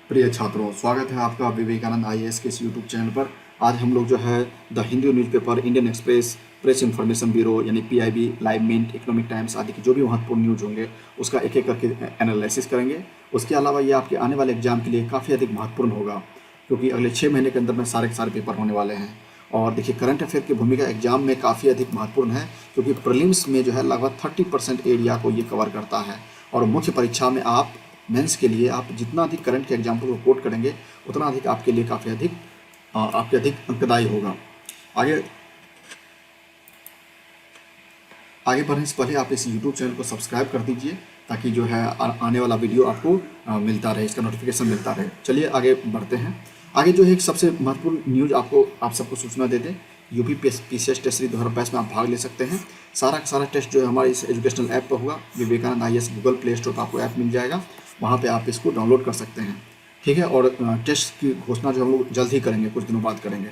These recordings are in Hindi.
प्रिय छात्रों, स्वागत है आपका विवेकानंद आईएएस के इस यूट्यूब चैनल पर। आज हम लोग जो है the Hindu newspaper, Indian Express, Press Information Bureau यानी PIB, Live Mint, Economic Times आदि के जो भी महत्वपूर्ण न्यूज होंगे उसका एक एक करके एनालिसिस करेंगे। उसके अलावा ये आपके आने वाले एग्जाम के लिए काफ़ी अधिक महत्वपूर्ण होगा, क्योंकि अगले 6 महीने के अंदर में सारे के सारे पेपर होने वाले हैं। और देखिए, करंट अफेयर की भूमिका एग्जाम में काफ़ी अधिक महत्वपूर्ण है, क्योंकि प्रीलिम्स में जो है लगभग 30% एरिया को ये कवर करता है। और मुख्य परीक्षा में आप मेंस के लिए आप जितना अधिक करंट के एग्जाम्पल को कोट करेंगे उतना अधिक आपके लिए काफ़ी अधिक आपके अधिक अंकदायी होगा। आगे आगे बढ़ने से पहले आप इस यूट्यूब चैनल को सब्सक्राइब कर दीजिए, ताकि जो है आने वाला वीडियो आपको मिलता रहे, इसका नोटिफिकेशन मिलता रहे। चलिए आगे बढ़ते हैं। आगे जो है एक सबसे महत्वपूर्ण न्यूज़ आप सबको सूचना दे दें। यूपी पीसीएस टेस्ट सीरीज 2022 में आप भाग ले सकते हैं। सारा का सारा टेस्ट जो है हमारे इस एजुकेशनल ऐप पर होगा। Vivekanand IAS Google Play Store पर आपको ऐप मिल जाएगा, वहाँ पे आप इसको डाउनलोड कर सकते हैं। ठीक है, और टेस्ट की घोषणा जो हम लोग जल्द ही करेंगे, कुछ दिनों बाद करेंगे।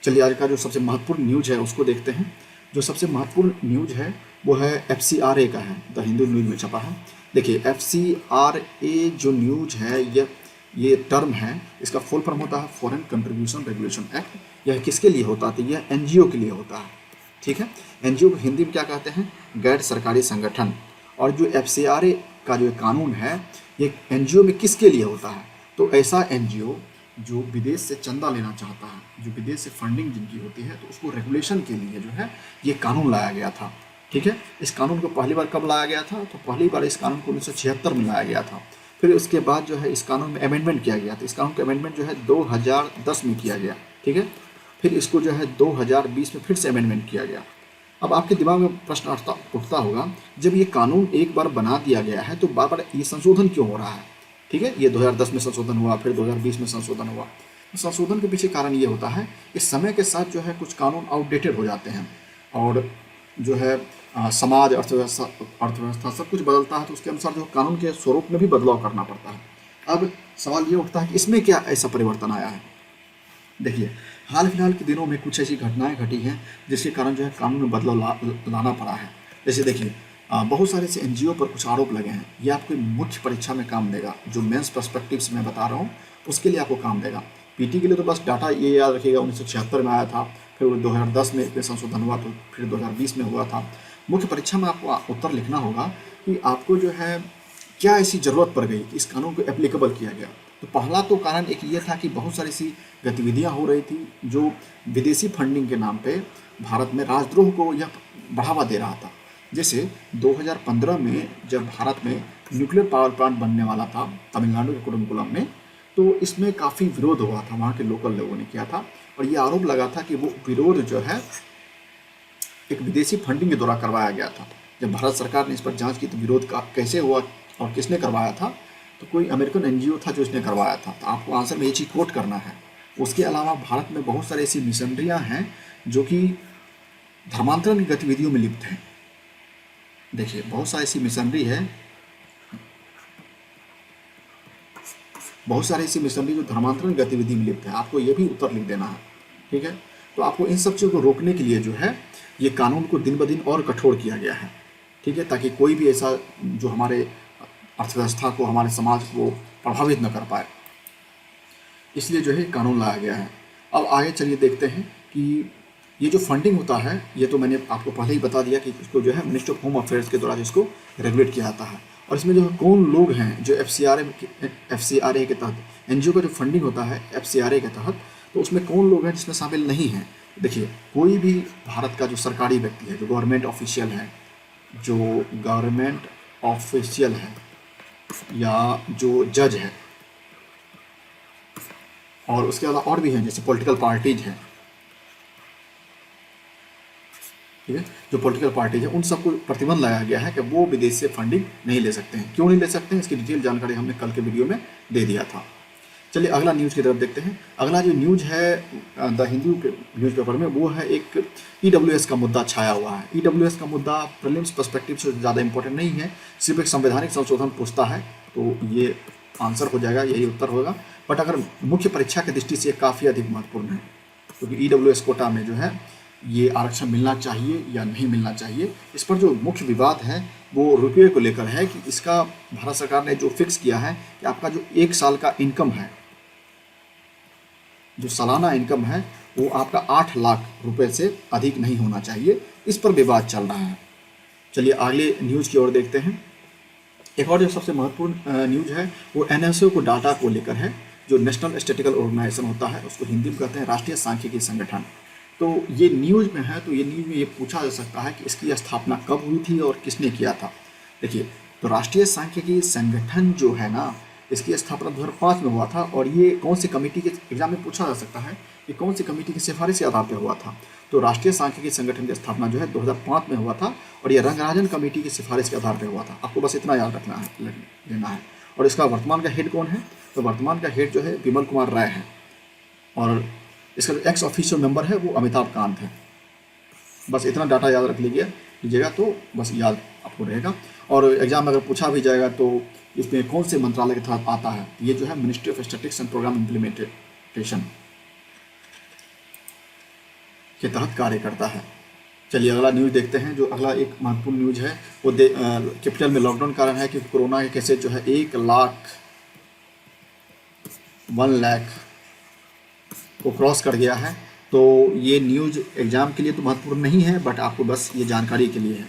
चलिए आज का जो सबसे महत्वपूर्ण न्यूज़ है उसको देखते हैं। जो सबसे महत्वपूर्ण न्यूज़ है वो है FCRA का है, द हिंदू न्यूज़ में छपा है। देखिए, FCRA जो न्यूज़ है, ये टर्म है, इसका फुल फॉर्म होता है फॉरेन कंट्रीब्यूशन रेगुलेशन एक्ट। यह किसके लिए होता है? तो यह एनजीओ के लिए होता है। ठीक है, एनजीओ को हिंदी में क्या कहते हैं? गैर सरकारी संगठन। और जो FCRA का जो कानून है, ये एनजीओ में किसके लिए होता है? तो ऐसा एनजीओ जो विदेश से चंदा लेना चाहता है, जो विदेश से फंडिंग जिनकी होती है, तो उसको रेगुलेशन के लिए जो है ये कानून लाया गया था। ठीक है, इस कानून को पहली बार कब लाया गया था? तो पहली बार इस कानून को 1976 में लाया गया था। फिर उसके बाद जो है इस कानून में अमेंडमेंट किया गया था। इस कानून का अमेंडमेंट जो है 2010 में किया गया। ठीक है, फिर इसको जो है 2020 में फिर से अमेंडमेंट किया गया। अब आपके दिमाग में प्रश्न उठता होगा, जब ये कानून एक बार बना दिया गया है तो बार बार ये संशोधन क्यों हो रहा है? ठीक है, ये 2010 में संशोधन हुआ, फिर 2020 में संशोधन हुआ। तो संशोधन के पीछे कारण ये होता है कि समय के साथ जो है कुछ कानून आउटडेटेड हो जाते हैं, और जो है समाज, अर्थव्यवस्था सब कुछ बदलता है, तो उसके अनुसार जो कानून के स्वरूप में भी बदलाव करना पड़ता है। अब सवाल ये उठता है कि इसमें क्या ऐसा परिवर्तन आया है? देखिए, हाल फिलहाल के दिनों में कुछ ऐसी घटनाएं घटी हैं जिसके कारण जो है कानून में बदलाव लाना पड़ा है। जैसे देखिए, बहुत सारे ऐसे एनजीओ पर कुछ आरोप लगे हैं। ये आपको मुख्य परीक्षा में काम देगा। जो मेंस पर्सपेक्टिव से मैं बता रहा हूँ उसके लिए आपको काम देगा। पीटी के लिए तो बस डाटा ये याद रखिएगा, 1976 में आया था, फिर 2010 में इसमें संशोधन हुआ, तो फिर 2020 में हुआ था। मुख्य परीक्षा में आपको उत्तर लिखना होगा कि आपको जो है क्या ऐसी ज़रूरत पड़ गई कि इस कानून को एप्लीकेबल किया गया। तो पहला तो कारण एक ये था कि बहुत सारी ऐसी गतिविधियां हो रही थी जो विदेशी फंडिंग के नाम पे भारत में राजद्रोह को यह बढ़ावा दे रहा था। जैसे 2015 में जब भारत में न्यूक्लियर पावर प्लांट बनने वाला था तमिलनाडु के कुडमकुलम में, तो इसमें काफ़ी विरोध हुआ था, वहाँ के लोकल लोगों ने किया था। और ये आरोप लगा था कि वो विरोध जो है एक विदेशी फंडिंग के द्वारा करवाया गया था। जब भारत सरकार ने इस पर जांच की तो विरोध का कैसे हुआ और किसने करवाया था? तो कोई अमेरिकन एनजीओ था जो इसने करवाया था। तो आपको आंसर में ये चीज़ कोट करना है। उसके अलावा भारत में बहुत सारी ऐसी मिशनरियाँ हैं जो कि धर्मांतरण की गतिविधियों में लिप्त हैं। देखिए, बहुत सारी ऐसी मिशनरी है, बहुत सारी ऐसी मिशनरी जो धर्मांतरण गतिविधि में लिप्त है। आपको ये भी उत्तर लिख देना है। ठीक है, तो आपको इन सब चीज़ों को रोकने के लिए जो है ये कानून को दिन ब दिन और कठोर किया गया है। ठीक है, ताकि कोई भी ऐसा जो हमारे अर्थव्यवस्था को, हमारे समाज को प्रभावित न कर पाए, इसलिए जो है कानून लाया गया है। अब आगे चलिए देखते हैं कि ये जो फंडिंग होता है, ये तो मैंने आपको पहले ही बता दिया कि इसको जो है मिनिस्ट्री ऑफ होम अफेयर्स के द्वारा जिसको रेगुलेट किया जाता है। और इसमें जो कौन लोग हैं जो FCRA के तहत, एनजीओ का जो फंडिंग होता है FCRA के तहत, तो उसमें कौन लोग हैं जिसमें शामिल नहीं हैं? देखिए, कोई भी भारत का जो सरकारी व्यक्ति है, जो गवर्नमेंट ऑफिशियल है, या जो जज है, और उसके अलावा और भी हैं जैसे पॉलिटिकल पार्टीज हैं। ठीक है, जो पॉलिटिकल पार्टीज है उन सबको प्रतिबंध लगाया गया है कि वो विदेश से फंडिंग नहीं ले सकते हैं। क्यों नहीं ले सकते हैं, इसकी डिटेल जानकारी हमने कल के वीडियो में दे दिया था। चलिए अगला न्यूज़ की तरफ देखते हैं। अगला जो न्यूज़ है द हिंदू न्यूज़पेपर में, वो है एक EWS का मुद्दा छाया हुआ है। EWS का मुद्दा प्रीलिम्स पर्सपेक्टिव से ज़्यादा इंपॉर्टेंट नहीं है, सिर्फ एक संवैधानिक संशोधन पूछता है, तो ये आंसर हो जाएगा, यही उत्तर होगा। बट अगर मुख्य परीक्षा की दृष्टि से काफ़ी अधिक महत्वपूर्ण है, क्योंकि EWS कोटा में जो है ये आरक्षण मिलना चाहिए या नहीं मिलना चाहिए। इस पर जो मुख्य विवाद है वो रुपये को लेकर है कि इसका भारत सरकार ने जो फिक्स किया है कि आपका जो 1 साल का इनकम है, जो सालाना इनकम है, वो आपका 8 लाख रुपए से अधिक नहीं होना चाहिए। इस पर विवाद चल रहा है। चलिए अगले न्यूज़ की ओर देखते हैं। एक और जो सबसे महत्वपूर्ण न्यूज़ है वो एनएसओ को डाटा को लेकर है। जो नेशनल स्टैटिस्टिकल ऑर्गेनाइजेशन होता है, उसको हिंदी में कहते हैं राष्ट्रीय सांख्यिकी संगठन। तो ये न्यूज़ में है, तो ये न्यूज़ में ये पूछा जा सकता है कि इसकी स्थापना कब हुई थी और किसने किया था। देखिए, तो राष्ट्रीय सांख्यिकी संगठन जो है ना, इसकी स्थापना 2005 में हुआ था। और ये कौन सी कमेटी के एग्जाम में पूछा जा सकता है कि कौन सी कमेटी की सिफारिश के आधार पर हुआ था। तो राष्ट्रीय सांख्यिकी संगठन की स्थापना जो है 2005 में हुआ था और ये रंगराजन कमेटी की सिफारिश के आधार पर हुआ था। आपको बस इतना याद रखना है, लेना है। और इसका वर्तमान का हेड कौन है? तो वर्तमान का हेड जो है विमल कुमार राय है और इसका जो एक्स ऑफिशियल मेंबर है वो अमिताभ कांत है। बस इतना डाटा याद रख लीजिएगा तो बस याद आपको रहेगा। और एग्जाम में अगर पूछा भी जाएगा तो इसमें कौन से मंत्रालय के तहत आता है, ये जो है ministry of statistics and programme implementation के तहत कार्य करता है। चलिए अगला न्यूज़ देखते हैं। जो अगला एक महत्वपूर्ण न्यूज़ है वो कैपिटल में लॉकडाउन कारण है कि कोरोना के केसेज जो है 1 लाख को क्रॉस कर गया है। तो ये न्यूज़ एग्जाम के लिए तो महत्वपूर्ण नहीं है, बट आपको बस ये जानकारी के लिए है।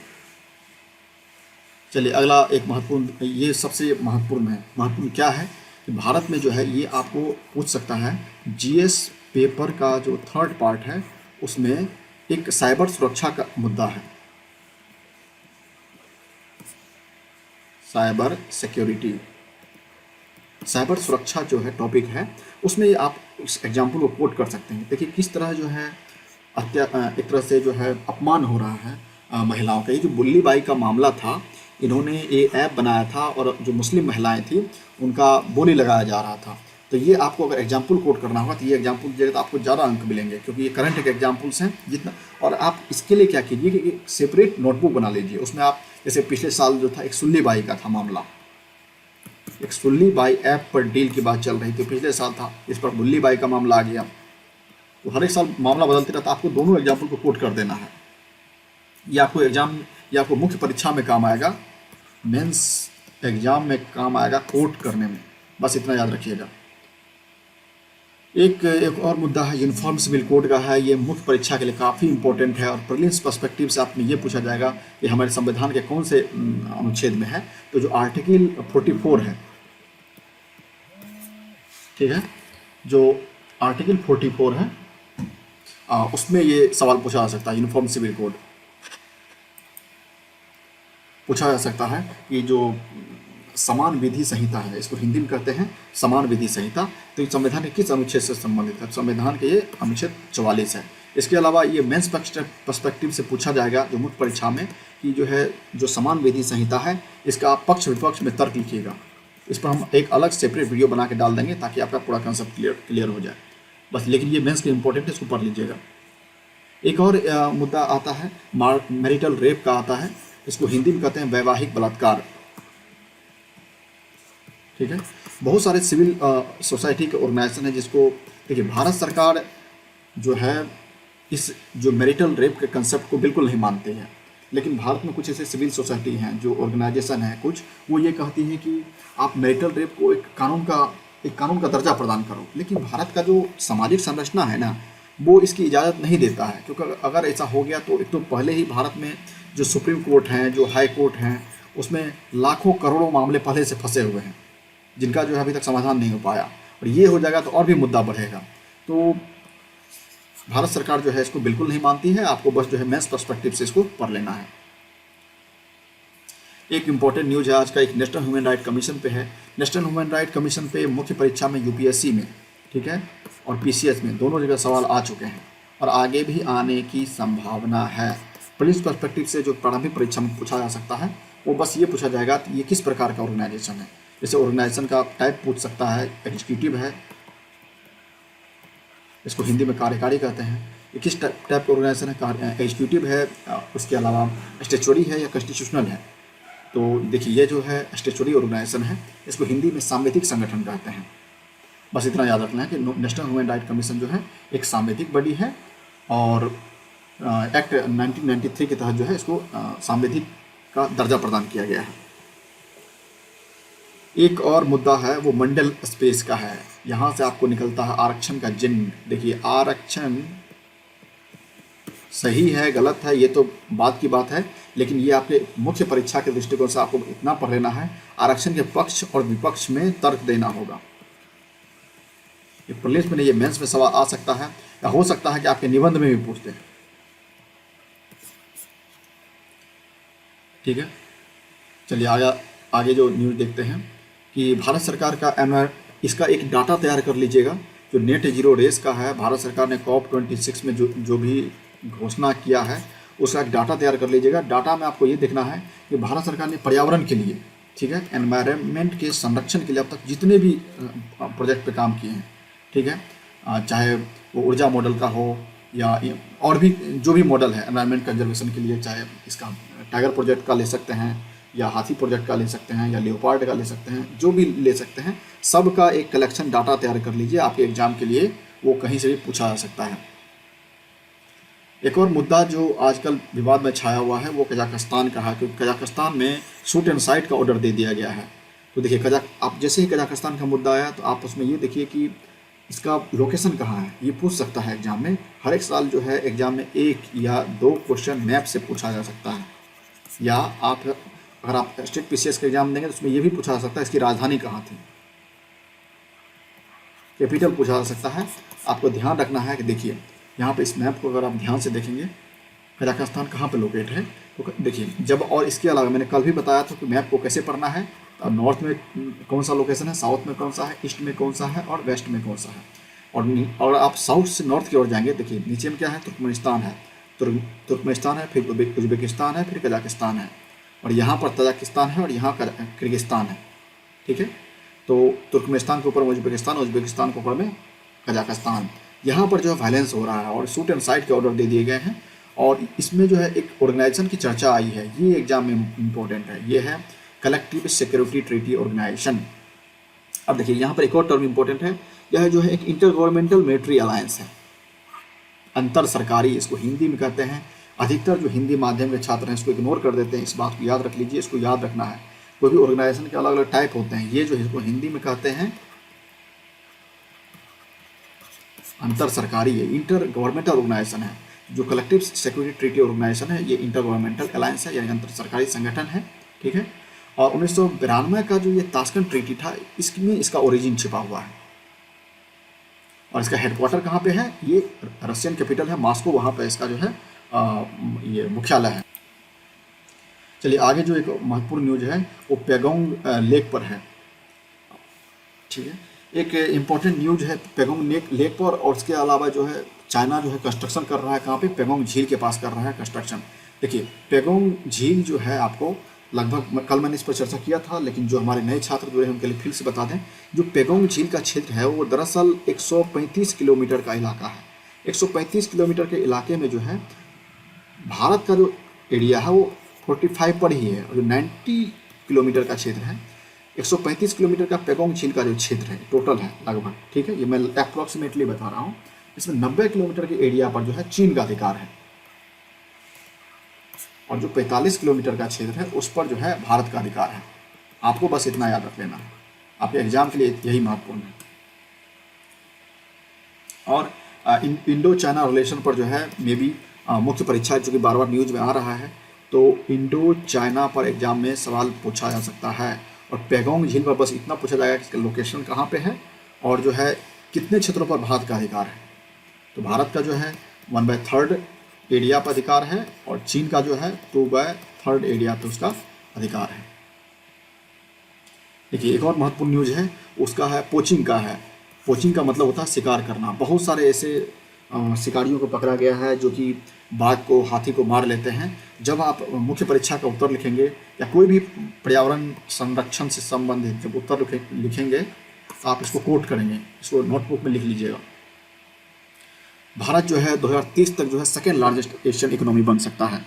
चलिए अगला एक महत्वपूर्ण, ये सबसे महत्वपूर्ण है। महत्वपूर्ण क्या है कि भारत में जो है, ये आपको पूछ सकता है, जीएस पेपर का जो 3rd पार्ट है उसमें एक साइबर सुरक्षा का मुद्दा है। साइबर सिक्योरिटी, साइबर सुरक्षा जो है टॉपिक है, उसमें आप उस एग्जाम्पल को कोट कर सकते हैं। देखिए किस तरह जो है एक तरह से जो है अपमान हो रहा है महिलाओं का। ये जो बुल्ली बाई का मामला था, इन्होंने ये ऐप बनाया था और जो मुस्लिम महिलाएं थी उनका बोली लगाया जा रहा था। तो ये आपको अगर एग्जाम्पल कोट करना होगा तो ये एग्जाम्पल दीजिएगा तो आपको ज़्यादा अंक मिलेंगे, क्योंकि ये करंट के एग्जाम्पल्स हैं जितना। और आप इसके लिए क्या कीजिए कि एक सेपरेट नोटबुक बना लीजिए। उसमें आप जैसे पिछले साल जो था एक सुल्ली बाई का था मामला, एक सुल्ली बाई ऐप पर डील की बात चल रही थी, पिछले साल था, इस पर बुल्ली बाई का मामला आ गया। तो हर एक साल मामला बदलते रहता, आपको दोनों एग्जाम्पल को कोट कर देना है। ये आपको एग्जाम, ये आपको मुख्य परीक्षा में काम आएगा, मेंस एग्जाम में काम आएगा कोट करने में। बस इतना याद रखिएगा। एक और मुद्दा है यूनिफॉर्म सिविल कोड का है। ये मुख्य परीक्षा के लिए काफ़ी इंपॉर्टेंट है और प्रीलिम्स पर्सपेक्टिव से आपने ये पूछा जाएगा कि हमारे संविधान के कौन से अनुच्छेद में है। तो जो आर्टिकल 44 है, ठीक है, जो आर्टिकल 44 है उसमें ये सवाल पूछा जा सकता है। यूनिफॉर्म सिविल कोड पूछा जा सकता है कि जो समान विधि संहिता है, इसको हिंदी में कहते हैं समान विधि संहिता, तो संविधान के किस अनुच्छेद से संबंधित है? संविधान के ये अनुच्छेद 44 है। इसके अलावा ये मेंस पर्सपेक्टिव से पूछा जाएगा जो मुख्य परीक्षा में कि जो है जो समान विधि संहिता है, इसका आप पक्ष विपक्ष में तर्क लिखिएगा। इस पर हम एक अलग सेपरेट वीडियो बना के डाल देंगे ताकि आपका पूरा कंसेप्ट क्लियर हो जाए बस। लेकिन ये मेंस के इंपॉर्टेंट है, इसको पढ़ लीजिएगा। एक और मुद्दा आता है मैरिटल रेप का आता है, इसको हिंदी में कहते हैं वैवाहिक बलात्कार, ठीक है। बहुत सारे सिविल सोसाइटी के ऑर्गेनाइजेशन है जिसको, देखिए भारत सरकार जो है इस जो मैरिटल रेप के कंसेप्ट को बिल्कुल नहीं मानते हैं, लेकिन भारत में कुछ ऐसे सिविल सोसाइटी हैं जो ऑर्गेनाइजेशन है कुछ, वो ये कहती हैं कि आप मैरिटल रेप को एक कानून का दर्जा प्रदान करो। लेकिन भारत का जो सामाजिक संरचना है ना, वो इसकी इजाज़त नहीं देता है, क्योंकि अगर ऐसा हो गया तो एक तो पहले ही भारत में जो सुप्रीम कोर्ट हैं, जो हाई कोर्ट हैं, उसमें लाखों करोड़ों मामले पहले से फंसे हुए हैं जिनका जो है अभी तक समाधान नहीं हो पाया, और ये हो जाएगा तो और भी मुद्दा बढ़ेगा। तो भारत सरकार जो है इसको बिल्कुल नहीं मानती है। आपको बस जो है मेंस पर्सपेक्टिव से इसको पढ़ लेना है। एक इम्पॉर्टेंट न्यूज़ है आज का, एक नेशनल ह्यूमन राइट कमीशन पे है। नेशनल ह्यूमन राइट कमीशन पे मुख्य परीक्षा में यूपीएससी में, ठीक है, और पीसीएस में दोनों जगह सवाल आ चुके हैं और आगे भी आने की संभावना है। पुलिस पर्सपेक्टिव से जो प्रारंभिक परीक्षा में पूछा जा सकता है वो बस ये पूछा जाएगा कि ये किस प्रकार का ऑर्गेनाइजेशन है। जैसे ऑर्गेनाइजेशन का टाइप पूछ सकता है, एग्जीक्यूटिव है, इसको हिंदी में कार्यकारी कहते हैं। ये किस टाइप का ऑर्गेनाइजेशन है? एग्जीक्यूटिव है, उसके अलावा स्टैट्यूटरी है या कॉन्स्टिट्यूशनल है। तो देखिए ये जो है स्टैट्यूटरी ऑर्गेनाइजेशन है, इसको हिंदी में सांविधिक संगठन कहते हैं। बस इतना याद रखना है कि नेशनल ह्यूमन राइट कमीशन जो है एक सांविधिक बॉडी है और एक्ट 1993 के तहत जो है इसको संवैधानिक का दर्जा प्रदान किया गया है। एक और मुद्दा है वो मंडल स्पेस का है। यहाँ से आपको निकलता है आरक्षण का चिन्ह। देखिए आरक्षण सही है गलत है ये तो बात की बात है, लेकिन ये आपके मुख्य परीक्षा के दृष्टिकोण से आपको इतना पढ़ लेना है, आरक्षण के पक्ष और विपक्ष में तर्क देना होगा। ये प्रीलिम्स में नहीं, ये मेंस में सवाल आ सकता है या हो सकता है कि आपके निबंध में भी पूछते हैं। ठीक है, चलिए आगे जो न्यूज़ देखते हैं कि भारत सरकार का इसका एक डाटा तैयार कर लीजिएगा। जो नेट जीरो रेस का है, भारत सरकार ने COP26 में जो भी घोषणा किया है उसका एक डाटा तैयार कर लीजिएगा। डाटा में आपको ये देखना है कि भारत सरकार ने पर्यावरण के लिए, ठीक है, एनवायरनमेंट के संरक्षण के लिए अब तक जितने भी प्रोजेक्ट पे काम किए हैं, ठीक है, चाहे वो ऊर्जा मॉडल का हो या और भी जो भी मॉडल है एनवायरनमेंट कंजर्वेशन के लिए, चाहे इसका टाइगर प्रोजेक्ट का ले सकते हैं या हाथी प्रोजेक्ट का ले सकते हैं या लेओपार्ड का ले सकते हैं, जो भी ले सकते हैं, सब का एक कलेक्शन डाटा तैयार कर लीजिए। आपके एग्जाम के लिए वो कहीं से भी पूछा जा सकता है। एक और मुद्दा जो आजकल विवाद में छाया हुआ है वो कजाकिस्तान का है, क्योंकि कजाकिस्तान में शूट एंड साइट का ऑर्डर दे दिया गया है। तो देखिए आप जैसे ही कजाकिस्तान का मुद्दा आया तो आप उसमें ये देखिए कि इसका लोकेशन कहाँ है, ये पूछ सकता है एग्जाम में। हर एक साल जो है एग्जाम में 1 या 2 क्वेश्चन मैप से पूछा जा सकता है, या अगर आप स्टेट PCS का एग्जाम देंगे तो उसमें ये भी पूछा जा सकता है इसकी राजधानी कहाँ थी, कैपिटल पूछा जा सकता है। आपको ध्यान रखना है कि देखिए यहाँ पे इस मैप को अगर आप ध्यान से देखेंगे कजाकिस्तान कहाँ पे लोकेट है, तो देखिए जब, और इसके अलावा मैंने कल भी बताया था कि मैप को कैसे पढ़ना है। नॉर्थ में कौन सा लोकेशन है, साउथ में कौन सा है, ईस्ट में कौन सा है और वेस्ट में कौन सा है। और आप साउथ से नॉर्थ की ओर जाएंगे, देखिए नीचे में क्या है, तुर्कमेनिस्तान है, तुर्कमेनिस्तान है, फिर उज्बेकिस्तान है, फिर कजाकिस्तान है, और यहाँ पर तजाकिस्तान है और यहाँ किर्गिस्तान है। ठीक है, तो तुर्कमेनिस्तान के ऊपर उज्बेकिस्तान, उज्बेकिस्तान के ऊपर में कजाकिस्तान। यहाँ पर जो है वायलेंस हो रहा है और शूट एंड साइट के ऑर्डर दे दिए गए हैं। और इसमें जो है एक ऑर्गेनाइजेशन की चर्चा आई है, ये एग्जाम में इम्पोर्टेंट है, ये है कलेक्टिव सिक्योरिटी ट्रीटी ऑर्गेनाइजेशन। अब देखिए यहाँ पर एक और टर्म इम्पोर्टेंट है, यह जो है एक इंटर गवर्नमेंटल मिलिट्री अलायंस है, अंतर सरकारी इसको हिंदी में कहते हैं। अधिकतर जो हिंदी माध्यम के छात्र हैं इसको इग्नोर कर देते हैं, इस बात को याद रख लीजिए, इसको याद रखना है। कोई भी ऑर्गेनाइजेशन के अलग अलग टाइप होते हैं, ये जो है इसको हिंदी में कहते हैं अंतर सरकारी है, इंटर गवर्नमेंटल ऑर्गेनाइजेशन है। जो कलेक्टिव सिक्योरिटी ट्रीटी ऑर्गेनाइजेशन है ये इंटर गवर्नमेंटल अलायंस है, यानी अंतर सरकारी संगठन है। ठीक है, और 1992 का जो ये ताशकंद ट्रीटी था इसमें इसका ओरिजिन छिपा हुआ है। और इसका हेडक्वार्टर कहाँ पे है, ये रशियन कैपिटल है मॉस्को, वहाँ पे इसका जो है ये मुख्यालय है। चलिए आगे जो एक महत्वपूर्ण न्यूज है वो पेगोंग लेक पर है। ठीक है, एक इम्पॉर्टेंट न्यूज है पेगोंग लेक पर, और उसके अलावा जो है चाइना जो है कंस्ट्रक्शन कर रहा है, कहाँ पे, पेगोंग झील के पास कर रहा है कंस्ट्रक्शन। देखिए पेगोंग झील जो है आपको लगभग कल मैंने इस पर चर्चा किया था, लेकिन जो हमारे नए छात्र जुड़े हैं उनके लिए फिर से बता दें, जो पेगोंग झील का क्षेत्र है वो दरअसल 135 किलोमीटर का इलाका है। 135 किलोमीटर के इलाके में जो है भारत का जो एरिया है वो 45 पर ही है, और जो 90 किलोमीटर का क्षेत्र है, 135 किलोमीटर का पेगोंग झील का जो क्षेत्र है टोटल है लगभग, ठीक है, ये मैं अप्रॉक्सीमेटली बता रहा हूँ, इसमें 90 किलोमीटर के एरिया पर जो है चीन का अधिकार है, और जो 45 किलोमीटर का क्षेत्र है उस पर जो है भारत का अधिकार है। आपको बस इतना याद रख लेना है, आपके एग्जाम के लिए यही महत्वपूर्ण है। और इंडो चाइना रिलेशन पर जो है मे बी मुख्य परीक्षा जो कि बार बार न्यूज में आ रहा है, तो इंडो चाइना पर एग्जाम में सवाल पूछा जा सकता है। और पेगोंग झील पर बस इतना पूछा जाएगा कि इसका लोकेशन कहाँ पे है और जो है कितने क्षेत्रों पर भारत का अधिकार है। तो भारत का जो है 1/3 एरिया पर अधिकार है, और चीन का जो है 2/3 एरिया पर उसका अधिकार है। देखिए एक और महत्वपूर्ण न्यूज है, उसका है पोचिंग का है। पोचिंग का मतलब होता है शिकार करना। बहुत सारे ऐसे शिकारियों को पकड़ा गया है जो कि बाघ को, हाथी को मार लेते हैं। जब आप मुख्य परीक्षा का उत्तर लिखेंगे या कोई भी पर्यावरण संरक्षण से संबंधित जब उत्तर लिखेंगे तो आप इसको कोट करेंगे, इसको नोटबुक में लिख लीजिएगा। भारत जो है 2030 तक जो है सेकेंड लार्जेस्ट एशियन इकोनॉमी बन सकता है,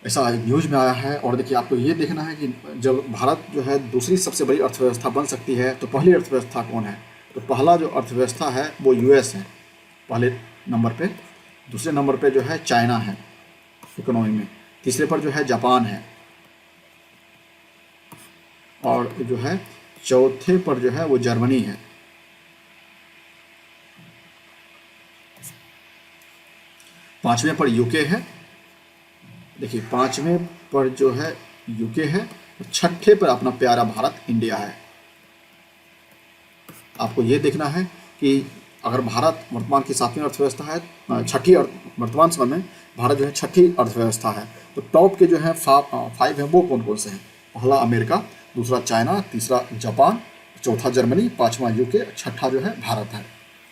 ऐसा न्यूज में आया है। और देखिए आपको ये देखना है कि जब भारत जो है दूसरी सबसे बड़ी अर्थव्यवस्था बन सकती है तो पहली अर्थव्यवस्था कौन है, तो पहला जो अर्थव्यवस्था है वो US है पहले नंबर पे, दूसरे नंबर पे जो है चाइना है इकोनॉमी में, तीसरे पर जो है जापान है, और जो है चौथे पर जो है वो जर्मनी है। पांचवें पर यूके है, देखिए पांचवें पर जो है यूके है, और छठे पर अपना प्यारा भारत इंडिया है। आपको ये देखना है कि अगर भारत वर्तमान की सातवीं अर्थव्यवस्था है, वर्तमान समय में भारत जो है छठी अर्थव्यवस्था है, तो टॉप के जो है 5 हैं वो कौन कौन से हैं? पहला अमेरिका, दूसरा चाइना, तीसरा जापान, चौथा जर्मनी, पांचवा यूके, छठा जो है भारत है।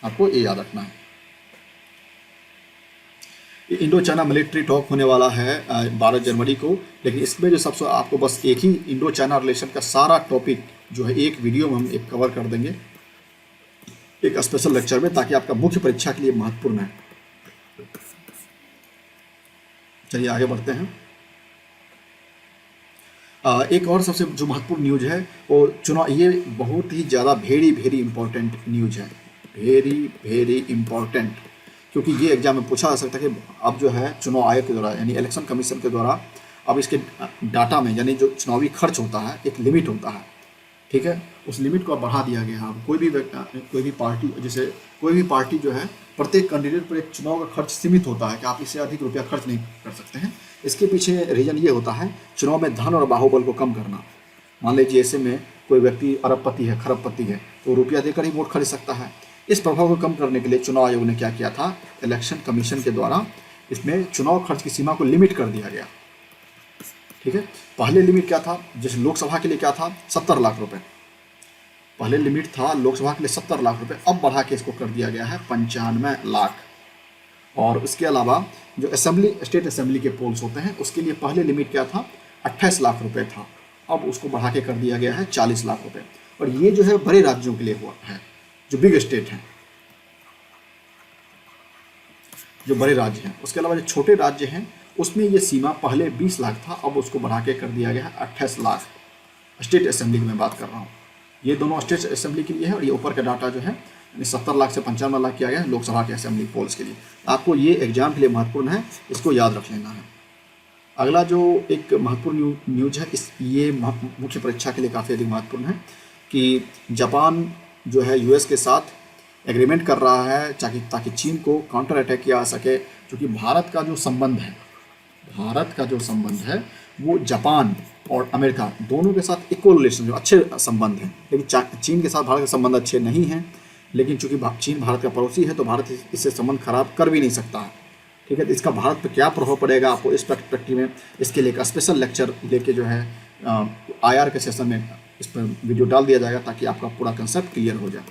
आपको ये याद रखना है। इंडो चाइना मिलिट्री टॉक होने वाला है 12 जनवरी को, लेकिन इसमें जो सबसे आपको बस एक ही इंडो चाइना रिलेशन का सारा टॉपिक जो है एक वीडियो में हम एक कवर कर देंगे एक स्पेशल लेक्चर में, ताकि आपका मुख्य परीक्षा के लिए महत्वपूर्ण है। चलिए आगे बढ़ते हैं। एक और सबसे जो महत्वपूर्ण न्यूज है वो चुनाव, ये बहुत ही ज़्यादा वेरी इंपॉर्टेंट न्यूज है, वेरी इंपॉर्टेंट, क्योंकि ये एग्जाम में पूछा जा सकता है कि अब जो है चुनाव आयोग के द्वारा यानी इलेक्शन कमीशन के द्वारा अब इसके डाटा में यानी जो चुनावी खर्च होता है एक लिमिट होता है, ठीक है, उस लिमिट को अब बढ़ा दिया गया है। कोई भी पार्टी, जैसे कोई भी पार्टी जो है प्रत्येक कैंडिडेट पर एक चुनाव का खर्च सीमित होता है कि आप इससे अधिक रुपया खर्च नहीं कर सकते हैं। इसके पीछे रीजन ये होता है चुनाव में धन और बाहुबल को कम करना। मान लीजिए ऐसे में कोई व्यक्ति अरबपति है, खरबपति है, तो रुपया देकर ही वोट खरीद सकता है। इस प्रभाव को कम करने के लिए चुनाव आयोग ने क्या किया था, इलेक्शन कमीशन के द्वारा इसमें चुनाव खर्च की सीमा को लिमिट कर दिया गया, ठीक है। पहले लिमिट क्या था, जैसे लोकसभा के लिए क्या था 70 लाख रुपए, पहले लिमिट था लोकसभा के लिए 70 लाख रुपए, अब बढ़ा के इसको कर दिया गया है 95 लाख। और उसके अलावा जो स्टेट असेंबली के पोल्स होते हैं उसके लिए पहले लिमिट क्या था 28 लाख रुपए था, अब उसको बढ़ा के कर दिया गया है 40 लाख रुपए। और ये जो है बड़े राज्यों के लिए हुआ है, जो बिग स्टेट हैं, जो बड़े राज्य हैं। उसके अलावा जो छोटे राज्य हैं उसमें ये सीमा पहले 20 लाख था, अब उसको बढ़ा के कर दिया गया है 28 लाख। स्टेट असेंबली की मैं बात कर रहा हूँ, ये दोनों स्टेट असेंबली के लिए है, और ये ऊपर का डाटा जो है 70 लाख से 95 लाख किया गया है लोकसभा के असेंबली पोल्स के लिए। आपको ये एग्जाम के लिए महत्वपूर्ण है, इसको याद रख लेना है। अगला जो एक महत्वपूर्ण न्यूज है, ये मुख्य परीक्षा के लिए काफ़ी अधिक महत्वपूर्ण है कि जापान जो है यूएस के साथ एग्रीमेंट कर रहा है ताकि चीन को काउंटर अटैक किया जा सके, क्योंकि भारत का जो संबंध है वो जापान और अमेरिका दोनों के साथ इक्वल रिलेशन, जो अच्छे संबंध हैं। लेकिन चीन के साथ भारत के संबंध अच्छे नहीं हैं, लेकिन चूंकि चीन भारत का पड़ोसी है तो भारत इससे संबंध खराब कर भी नहीं सकता है, ठीक है। तो इसका भारत पर क्या प्रभाव पड़ेगा, आपको इस पर्सपेक्टिव में इसके लिए एक स्पेशल लेक्चर लेके जो है IR के सेशन में इस पर वीडियो डाल दिया जाएगा, ताकि आपका पूरा कंसेप्ट क्लियर हो जाए।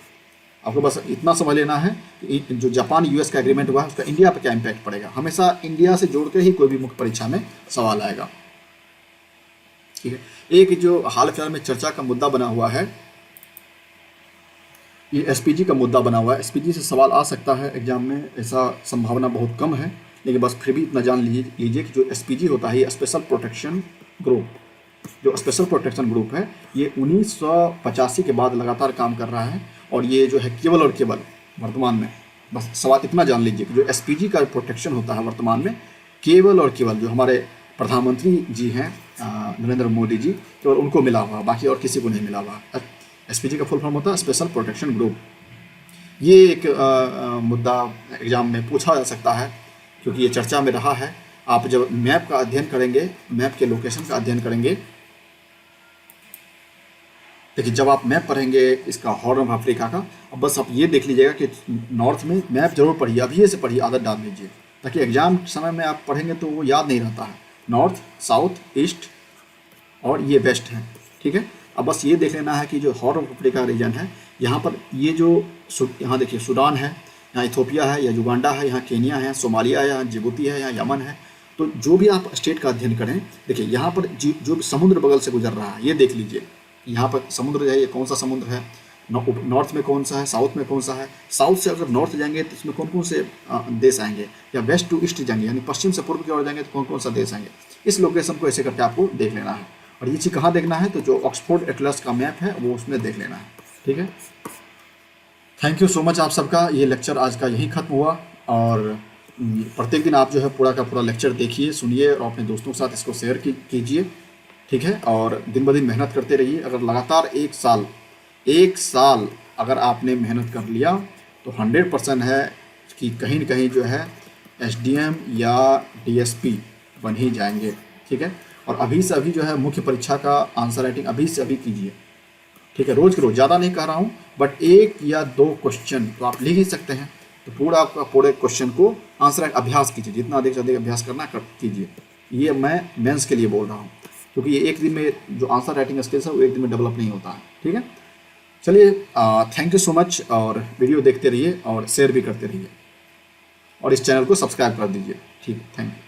आपको बस इतना समझ लेना है कि जो जापान यूएस का एग्रीमेंट हुआ है उसका इंडिया पर क्या इम्पैक्ट पड़ेगा। हमेशा इंडिया से जोड़ के ही कोई भी मुख्य परीक्षा में सवाल आएगा, ठीक है। एक जो हाल फिलहाल में चर्चा का मुद्दा बना हुआ है, ये SPG का मुद्दा बना हुआ है। SPG से सवाल आ सकता है एग्जाम में, ऐसा संभावना बहुत कम है, लेकिन बस फिर भी इतना जान लीजिए कि जो SPG होता है ये स्पेशल प्रोटेक्शन ग्रुप, जो स्पेशल प्रोटेक्शन ग्रुप है ये 1985 के बाद लगातार काम कर रहा है। और ये जो है केवल और केवल वर्तमान में, बस सवाल इतना जान लीजिए कि जो SPG का प्रोटेक्शन होता है वर्तमान में केवल और केवल जो हमारे प्रधानमंत्री जी हैं नरेंद्र मोदी जी, केवल उनको मिला हुआ, बाकी और किसी को नहीं मिला हुआ। SPG का फुल फॉर्म होता है स्पेशल प्रोटेक्शन ग्रुप। ये एक मुद्दा एग्जाम में पूछा जा सकता है, क्योंकि ये चर्चा में रहा है। आप जब मैप का अध्ययन करेंगे, मैप के लोकेशन का अध्ययन करेंगे, देखिए जब आप मैप पढ़ेंगे इसका हॉर्न ऑफ अफ्रीका का, अब बस आप ये देख लीजिएगा कि नॉर्थ में मैप जरूर पढ़िए, अभी से पढ़िए, आदत डाल लीजिए, ताकि एग्जाम समय में आप पढ़ेंगे तो वो याद नहीं रहता है। नॉर्थ, साउथ, ईस्ट और ये वेस्ट है, ठीक है। अब बस ये देख लेना है कि जो हॉर्न ऑफ अफ्रीका रीजन है, यहाँ पर ये जो यहाँ देखिए सूडान है, यहाँ इथोपिया है, या युगांडा है, यहाँ केनिया है, सोमालिया है, यहाँ जिबूती है, यहाँ यमन है। तो जो भी आप स्टेट का अध्ययन करें, देखिए यहाँ पर जो भी समुद्र बगल से गुजर रहा है ये देख लीजिए। यहाँ पर समुद्र है, ये कौन सा समुद्र है, नॉर्थ में कौन सा है, साउथ में कौन सा है। साउथ से अगर नॉर्थ जाएंगे तो इसमें कौन कौन से देश आएंगे, या वेस्ट टू ईस्ट जाएंगे यानी पश्चिम से पूर्व की ओर जाएंगे तो कौन कौन सा देश आएंगे। इस लोकेशन को ऐसे करके आपको देख लेना है। और ये चीज़ कहाँ देखना है, तो जो ऑक्सफोर्ड एटलस का मैप है वो उसमें देख लेना है, ठीक है। थैंक यू सो मच आप सबका। ये लेक्चर आज का यहीं ख़त्म हुआ, और प्रत्येक दिन आप जो है पूरा का पूरा लेक्चर देखिए, सुनिए और अपने दोस्तों के साथ इसको शेयर कीजिए, ठीक है। और दिन ब दिन मेहनत करते रहिए। अगर लगातार एक साल अगर आपने मेहनत कर लिया तो 100% है कि कहीं न कहीं जो है एसडीएम या डीएसपी बन ही जाएंगे, ठीक है। और अभी से अभी जो है मुख्य परीक्षा का आंसर राइटिंग अभी से अभी कीजिए, ठीक है। रोज़ के रोज़, ज़्यादा नहीं कह रहा हूँ, बट 1 या 2 क्वेश्चन तो आप लिख ही सकते हैं। तो पूरे क्वेश्चन को आंसर अभ्यास कीजिए, जितना अधिक से अधिक अभ्यास करना कीजिए। ये मैं मेंस के लिए बोल रहा हूँ, क्योंकि ये एक दिन में जो आंसर राइटिंग स्किल्स है वो एक दिन में डेवलप नहीं होता है, ठीक है। चलिए, थैंक यू सो मच, और वीडियो देखते रहिए और शेयर भी करते रहिए, और इस चैनल को सब्सक्राइब कर दीजिए, ठीक है। Thank you.